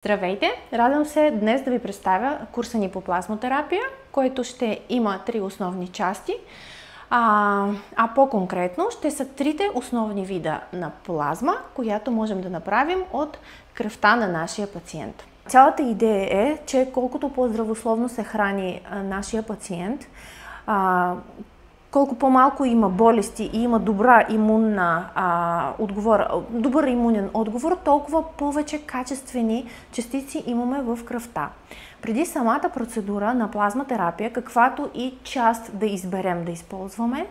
Здравейте! Радвам се днес да ви представя курса ни по плазмотерапия, който ще има 3 основни части. По-конкретно ще са 3 основни вида на плазма, която можем да направим от кръвта на нашия пациент. Цялата идея е, че колкото по-здравословно се храни нашия пациент, колко по-малко има болести и има добър имунен отговор, толкова повече качествени частици имаме в кръвта. Преди самата процедура на плазматерапия, каквато и част да изберем да използваме,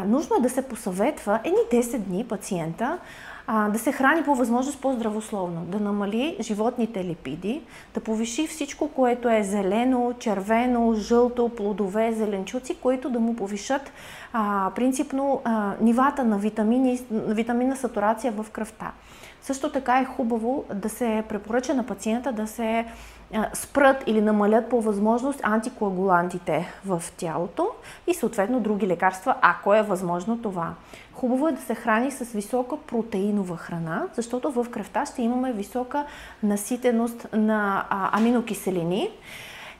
нужно е да се посъветва едни 10 дни пациента да се храни по възможност по-здравословно, да намали животните липиди, да повиши всичко, което е зелено, червено, жълто, плодове, зеленчуци, които да му повишат принципно нивата на витаминна сатурация в кръвта. Също така е хубаво да се препоръча на пациента да се спрат или намалят по възможност антикоагулантите в тялото и съответно други лекарства, ако е възможно това. Хубаво е да се храни с висока протеинова храна, защото в кръвта ще имаме висока наситеност на аминокиселини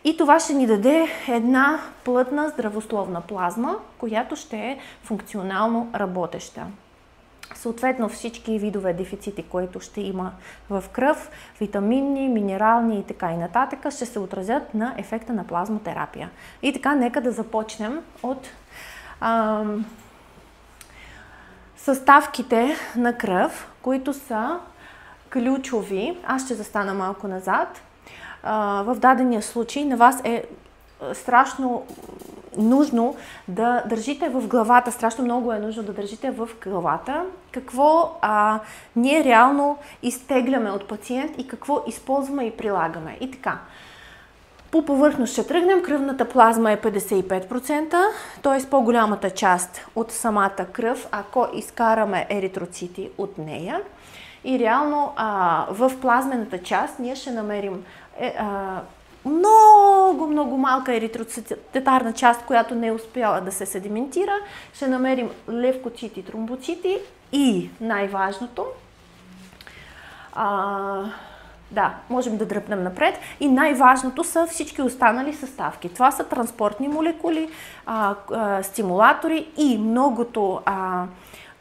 и това ще ни даде една плътна здравословна плазма, която ще е функционално работеща. Съответно всички видове дефицити, които ще има в кръв, витаминни, минерални и така и нататък, ще се отразят на ефекта на плазмотерапия. И така, нека да започнем от съставките на кръв, които са ключови. Аз ще застана малко назад. В дадения случай на вас е страшно нужно да държите в главата, страшно много е нужно да държите в главата какво ние реално изтегляме от пациент и какво използваме и прилагаме. И така, по повърхност ще тръгнем, кръвната плазма е 55%, т.е. по-голямата част от самата кръв, ако изкараме еритроцити от нея. И реално в плазмената част ние ще намерим много малка еритроцитарна част, която не е успяла да се седиментира. Ще намерим левкоцити, тромбоцити и най-важното, можем да дръпнем напред, и най-важното са всички останали съставки. Това са транспортни молекули, стимулатори и многото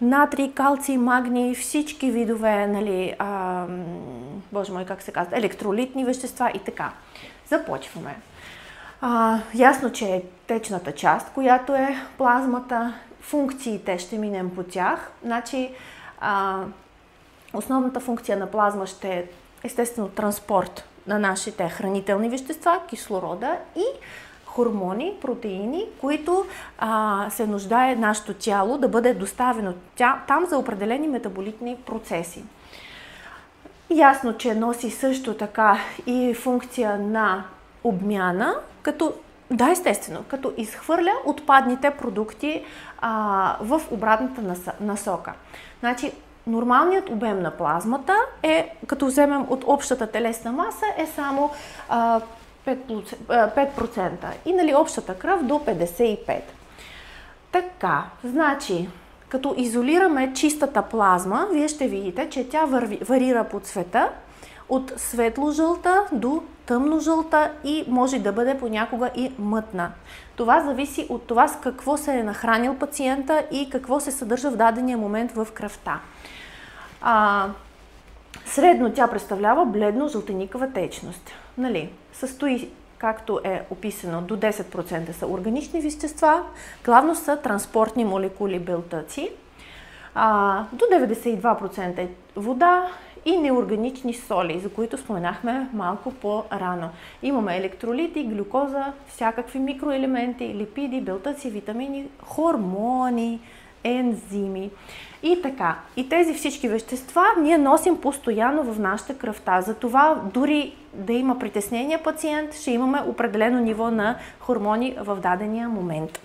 натрий, калций, магний, всички видове, боже мой, как се казва, електролитни вещества и така. Започваме. Ясно, че е течната част, която е плазмата, функциите ще минем по тях. Значи, основната функция на плазма ще е естествено транспорт на нашите хранителни вещества, кислорода и хормони, протеини, които се нуждае нашето тяло да бъде доставено там за определени метаболитни процеси. Ясно, че носи също така и функция на обмяна, като изхвърля отпадните продукти в обратната насока. Значи, нормалният обем на плазмата е, като вземем от общата телесна маса, е само 5%. И общата кръв до 55%. Така, значи, като изолираме чистата плазма, вие ще видите, че тя варира по цвета от светло-жълта до тъмно-жълта и може да бъде понякога и мътна. Това зависи от това с какво се е нахранил пациента и какво се съдържа в дадения момент в кръвта. Средно тя представлява бледно-жълтеникава течност. Състои, както е описано, до 10% са органични вещества, главно са транспортни молекули белтъци, до 92% е вода и неорганични соли, за които споменахме малко по-рано. Имаме електролити, глюкоза, всякакви микроелементи, липиди, белтъци, витамини, хормони, ензими и така. И тези всички вещества ние носим постоянно в нашата кръвта. Затова дори да има притеснение пациент, ще имаме определено ниво на хормони в дадения момент.